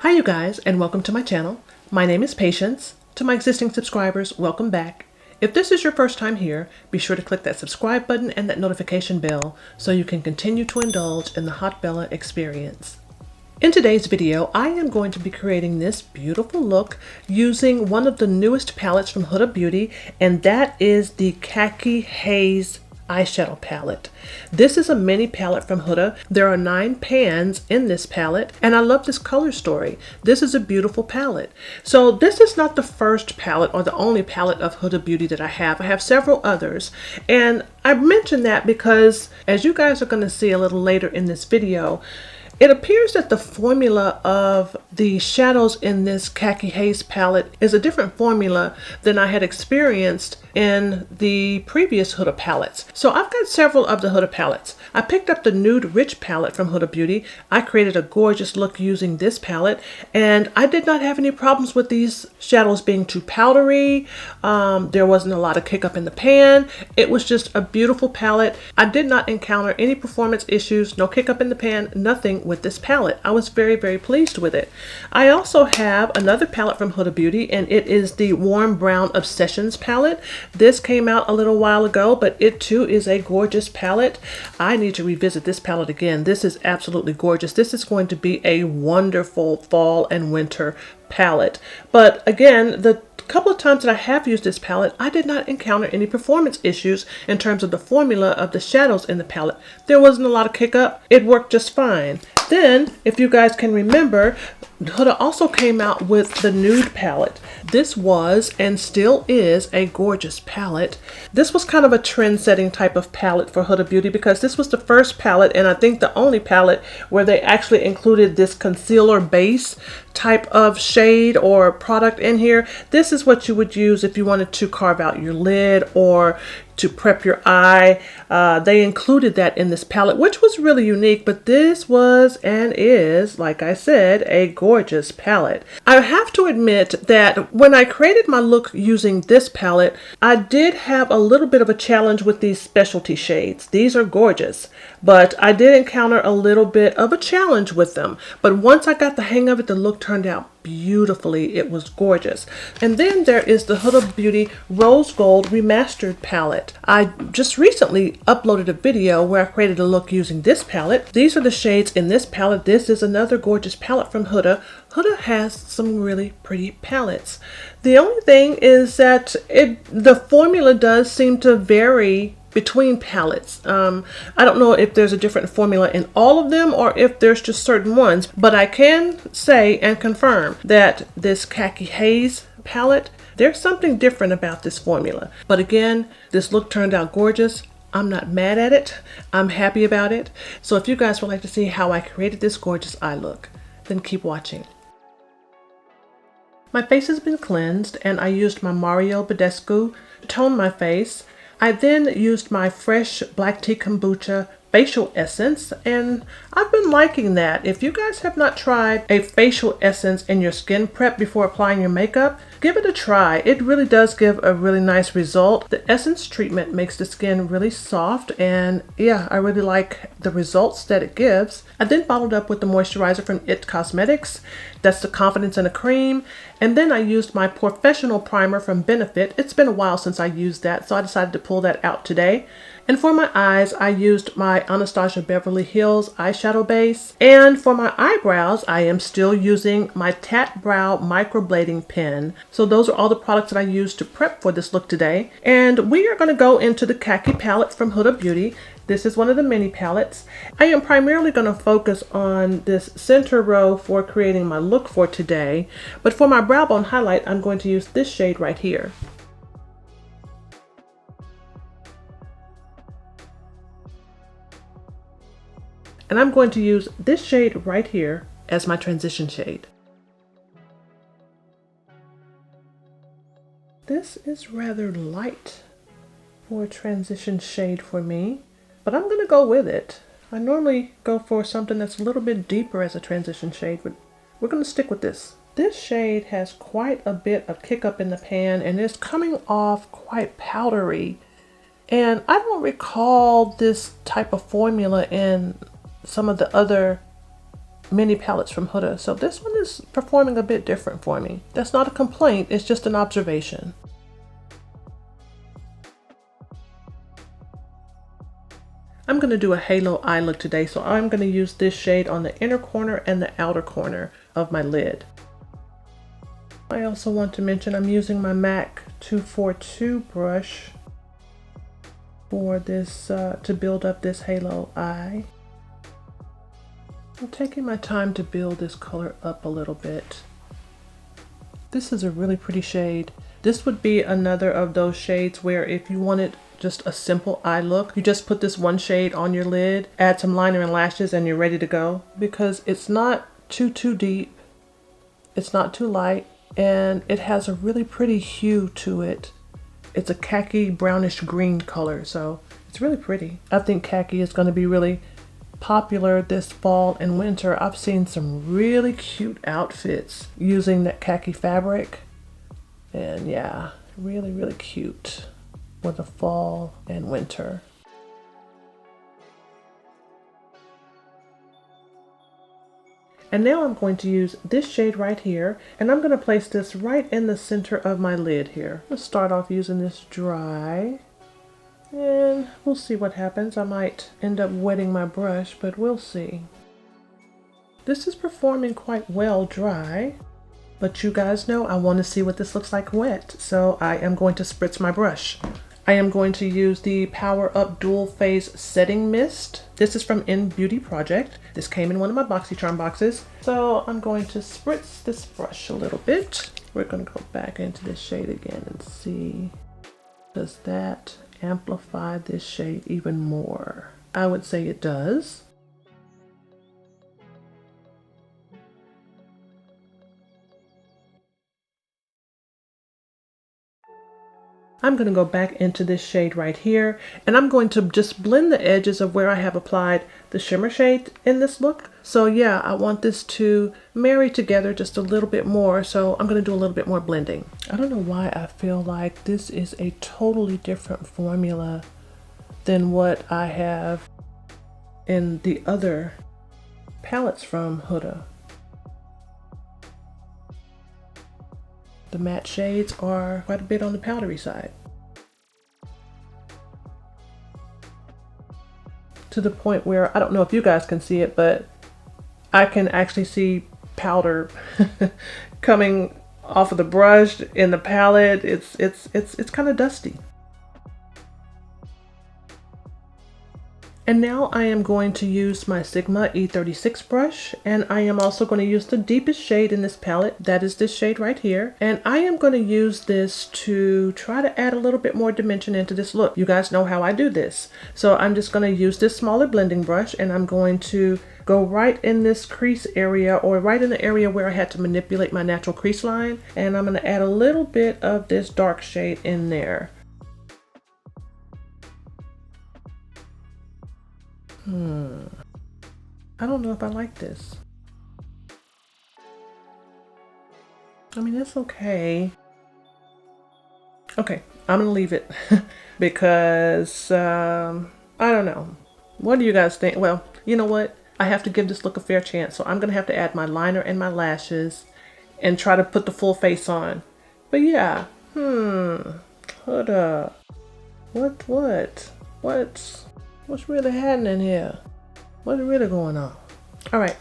Hi you guys, and welcome to my channel. My name is Patience. To my existing subscribers, welcome back. If this is your first time here, be sure to click that subscribe button and that notification bell so you can continue to indulge in the Hot Bella experience. In today's video, I am going to be creating this beautiful look using one of the newest palettes from Huda Beauty, and that is the Khaki Haze eyeshadow palette. This is a mini palette from Huda. There are 9 pans in this palette, and I love this color story. This is a beautiful palette. So this is not the first palette or the only palette of Huda Beauty that I have. I have several others, and I mention that because, as you guys are going to see a little later in this video, it appears that the formula of the shadows in this Khaki Haze palette is a different formula than I had experienced in the previous Huda palettes. So I've got several of the Huda palettes. I picked up the Nude Rich palette from Huda Beauty. I created a gorgeous look using this palette, and I did not have any problems with these shadows being too powdery. There wasn't a lot of kick up in the pan. It was just a beautiful palette. I did not encounter any performance issues, no kick up in the pan, nothing with this palette. I was very, very pleased with it. I also have another palette from Huda Beauty, and it is the Warm Brown Obsessions palette. This came out a little while ago, but it too is a gorgeous palette. I need to revisit this palette again. This is absolutely gorgeous. This is going to be a wonderful fall and winter palette. But again, the couple of times that I have used this palette, I did not encounter any performance issues in terms of the formula of the shadows in the palette. There wasn't a lot of kick up. It worked just fine. Then, if you guys can remember, Huda also came out with the Nude palette. This was and still is a gorgeous palette. This was kind of a trend-setting type of palette for Huda Beauty because this was the first palette, and I think the only palette, where they actually included this concealer base type of shade or product in here. This is what you would use if you wanted to carve out your lid or to prep your eye. They included that in this palette, which was really unique, but this was and is, like I said, a gorgeous palette. I have to admit that when I created my look using this palette, I did have a little bit of a challenge with these specialty shades. These are gorgeous, but I did encounter a little bit of a challenge with them. But once I got the hang of it, the look turned out beautifully. It was gorgeous. And then there is the Huda Beauty Rose Gold Remastered palette. I just recently uploaded a video where I created a look using this palette. These are the shades in this palette. This is another gorgeous palette from Huda. Huda has some really pretty palettes. The only thing is that the formula does seem to vary between palettes. I don't know if there's a different formula in all of them or if there's just certain ones, but I can say and confirm that this Khaki Haze palette, there's something different about this formula. But again, this look turned out gorgeous. I'm not mad at it. I'm happy about it. So if you guys would like to see how I created this gorgeous eye look, then keep watching. My face has been cleansed, and I used my Mario Badescu to tone my face. I then used my fresh black tea kombucha facial essence, and I've been liking that. If you guys have not tried a facial essence in your skin prep before applying your makeup, give it a try. It really does give a really nice result. The essence treatment makes the skin really soft, and yeah, I really like the results that it gives. I then followed up with the moisturizer from It Cosmetics. That's the Confidence in a Cream. And then I used my Professional Primer from Benefit. It's been a while since I used that, so I decided to pull that out today. And for my eyes, I used my Anastasia Beverly Hills eyeshadow base. And for my eyebrows, I am still using my Tat Brow microblading pen. So those are all the products that I used to prep for this look today. And we are going to go into the Khaki palette from Huda Beauty. This is one of the mini palettes. I am primarily going to focus on this center row for creating my look for today. But for my brow bone highlight, I'm going to use this shade right here. And I'm going to use this shade right here as my transition shade. This is rather light for a transition shade for me, but I'm going to go with it. I normally go for something that's a little bit deeper as a transition shade, but we're going to stick with this. This shade has quite a bit of kick up in the pan, and it's coming off quite powdery. And I don't recall this type of formula in some of the other mini palettes from Huda, so this one is performing a bit different for me. That's not a complaint, it's just an observation. I'm going to do a halo eye look today, so I'm going to use this shade on the inner corner and the outer corner of my lid. I also want to mention I'm using my MAC 242 brush for this, to build up this halo eye. I'm taking my time to build this color up a little bit. This is a really pretty shade. This would be another of those shades where if you wanted just a simple eye look, you just put this one shade on your lid, add some liner and lashes, and you're ready to go. Because it's not too deep, it's not too light, and it has a really pretty hue to it. It's a khaki brownish green color, so it's really pretty. I think khaki is going to be really popular this fall and winter. I've seen some really cute outfits using that khaki fabric, and yeah, really cute for the fall and winter. And now I'm going to use this shade right here, and I'm going to place this right in the center of my lid here. Let's start off using this dry, and we'll see what happens. I might end up wetting my brush, but we'll see. This is performing quite well dry, but you guys know I want to see what this looks like wet, so I am going to spritz my brush. I am going to use the Power Up Dual Phase Setting Mist. This is from In Beauty Project. This came in one of my BoxyCharm boxes. So I'm going to spritz this brush a little bit. We're going to go back into this shade again and see, does that amplify this shade even more? I would say it does. I'm going to go back into this shade right here, and I'm going to just blend the edges of where I have applied the shimmer shade in this look. So yeah, I want this to marry together just a little bit more, so I'm going to do a little bit more blending. I don't know why I feel like this is a totally different formula than what I have in the other palettes from Huda. The matte shades are quite a bit on the powdery side. To the point where, I don't know if you guys can see it, but I can actually see powder coming off of the brush in the palette. It's kind of dusty. And now I am going to use my Sigma E36 brush, and I am also going to use the deepest shade in this palette. That is this shade right here. And I am going to use this to try to add a little bit more dimension into this look. You guys know how I do this. So I'm just going to use this smaller blending brush, and I'm going to go right in this crease area, or right in the area where I had to manipulate my natural crease line. And I'm going to add a little bit of this dark shade in there. I don't know if I like this. I mean, it's okay. Okay, I'm gonna leave it because I don't know. What do you guys think? Well, you know what? I have to give this look a fair chance, so I'm gonna have to add my liner and my lashes and try to put the full face on. But yeah, Huda, what's really happening here? What's really going on? All right,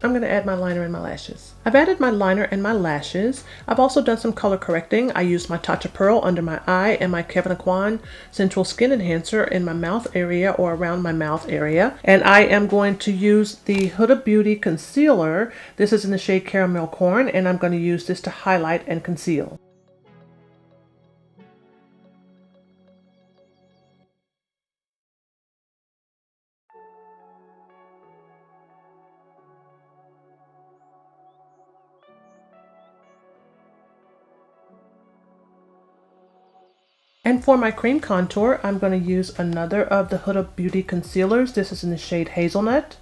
I'm gonna add my liner and my lashes. I've added my liner and my lashes. I've also done some color correcting. I used my Tatcha Pearl under my eye and my Kevin Aquan Central Skin Enhancer in my mouth area, or around my mouth area. And I am going to use the Huda Beauty Concealer. This is in the shade Caramel Corn, and I'm going to use this to highlight and conceal. And for my cream contour, I'm going to use another of the Huda Beauty concealers. This is in the shade Hazelnut.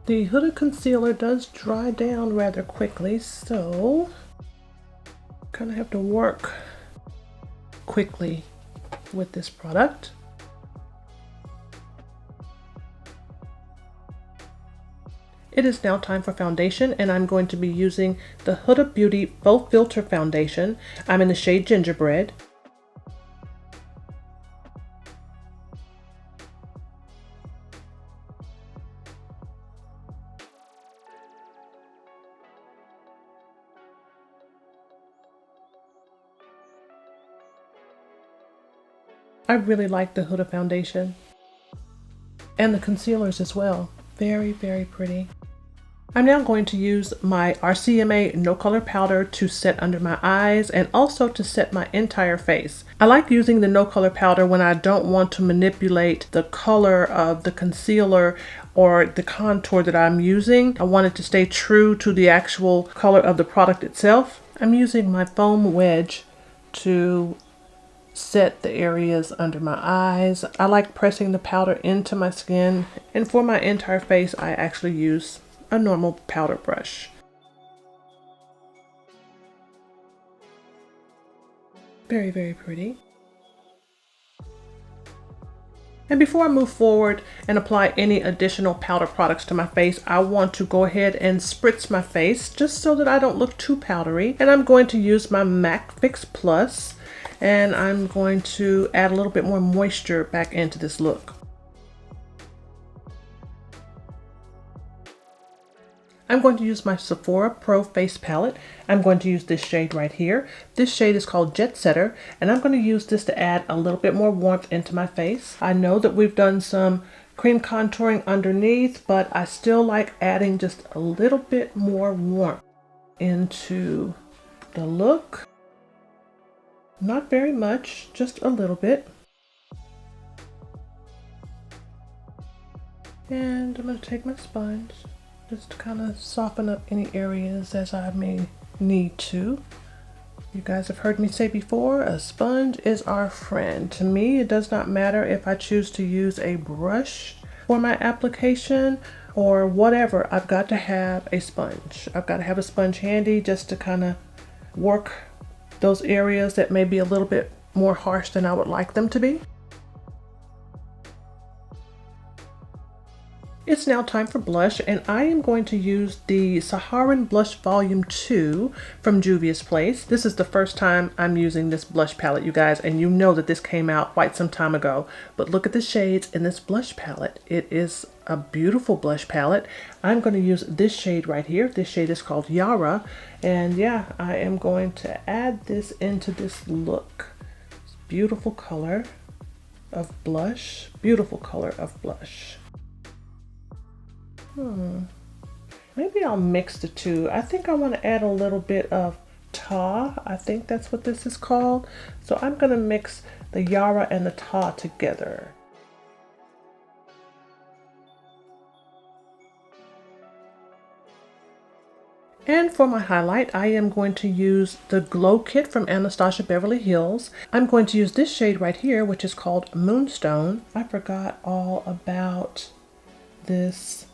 The Huda concealer does dry down rather quickly, so kind of have to work quickly with this product. It is now time for foundation, and I'm going to be using the Huda Beauty Faux Filter Foundation. I'm in the shade Gingerbread. I really like the Huda foundation. And the concealers as well. Very, very pretty. I'm now going to use my RCMA No Color Powder to set under my eyes and also to set my entire face. I like using the No Color Powder when I don't want to manipulate the color of the concealer or the contour that I'm using. I want it to stay true to the actual color of the product itself. I'm using my foam wedge to set the areas under my eyes. I like pressing the powder into my skin, and for my entire face I actually use a normal powder brush. Very, very pretty. And before I move forward and apply any additional powder products to my face, I want to go ahead and spritz my face just so that I don't look too powdery. And I'm going to use my MAC Fix Plus, and I'm going to add a little bit more moisture back into this look. I'm going to use my Sephora Pro Face Palette. I'm going to use this shade right here. This shade is called Jet Setter, and I'm going to use this to add a little bit more warmth into my face. I know that we've done some cream contouring underneath, but I still like adding just a little bit more warmth into the look. Not very much, just a little bit. And I'm going to take my sponge just to kind of soften up any areas as I may need to. You guys have heard me say before, a sponge is our friend. To me, it does not matter if I choose to use a brush for my application or whatever. I've got to have a sponge. I've got to have a sponge handy just to kind of work those areas that may be a little bit more harsh than I would like them to be. It's now time for blush, and I am going to use the Saharan Blush Volume 2 from Juvia's Place. This is the first time I'm using this blush palette, you guys, and you know that this came out quite some time ago. But look at the shades in this blush palette. It is a beautiful blush palette. I'm going to use this shade right here. This shade is called Yara, and yeah, I am going to add this into this look. Beautiful color of blush. Beautiful color of blush. Maybe I'll mix the two. I think I want to add a little bit of tar. I think that's what this is called. So I'm going to mix the Yara and the tar together. And for my highlight, I am going to use the Glow Kit from Anastasia Beverly Hills. I'm going to use this shade right here, which is called Moonstone. I forgot all about this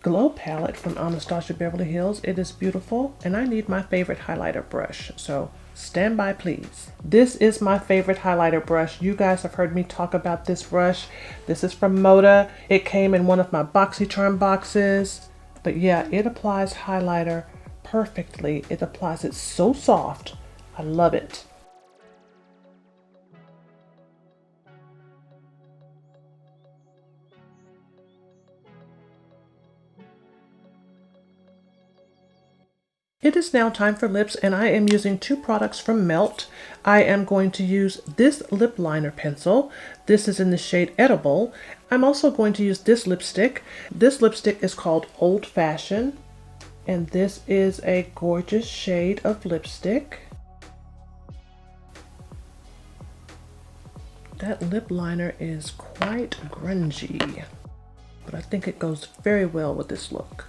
Glow palette from Anastasia Beverly Hills. It is beautiful, and I need my favorite highlighter brush, so stand by please. This is my favorite highlighter brush. You guys have heard me talk about this brush. This is from Moda. It came in one of my BoxyCharm boxes, but yeah, it applies highlighter perfectly. It applies it so soft. I love it. It is now time for lips, and I am using two products from Melt. I am going to use this lip liner pencil. This is in the shade Edible. I'm also going to use this lipstick. This lipstick is called Old Fashioned, and this is a gorgeous shade of lipstick. That lip liner is quite grungy, but I think it goes very well with this look.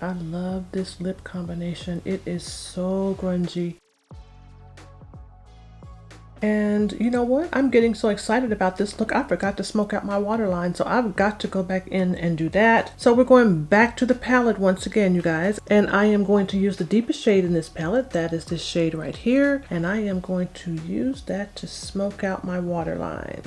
I love this lip combination. It is so grungy. And you know what? I'm getting so excited about this look, I forgot to smoke out my waterline, so I've got to go back in and do that. So we're going back to the palette once again, you guys. And I am going to use the deepest shade in this palette. That is this shade right here. And I am going to use that to smoke out my waterline.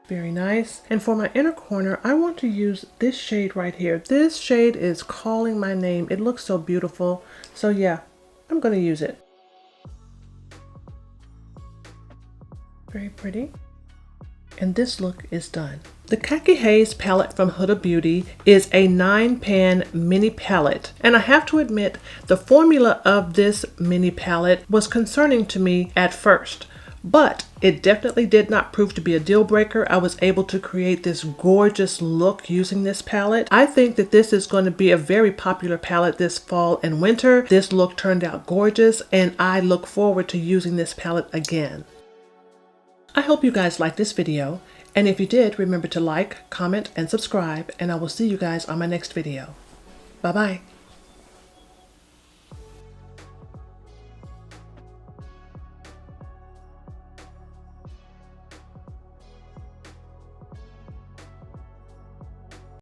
Very nice. And for my inner corner, I want to use this shade right here. This shade is calling my name. It looks so beautiful. So yeah, I'm going to use it. Very pretty. And this look is done. The Khaki Haze palette from Huda Beauty is a 9-pan mini palette. And I have to admit, the formula of this mini palette was concerning to me at first. But it definitely did not prove to be a deal breaker. I was able to create this gorgeous look using this palette. I think that this is going to be a very popular palette this fall and winter. This look turned out gorgeous, and I look forward to using this palette again. I hope you guys liked this video, and if you did, remember to like, comment, and subscribe, and I will see you guys on my next video. Bye-bye.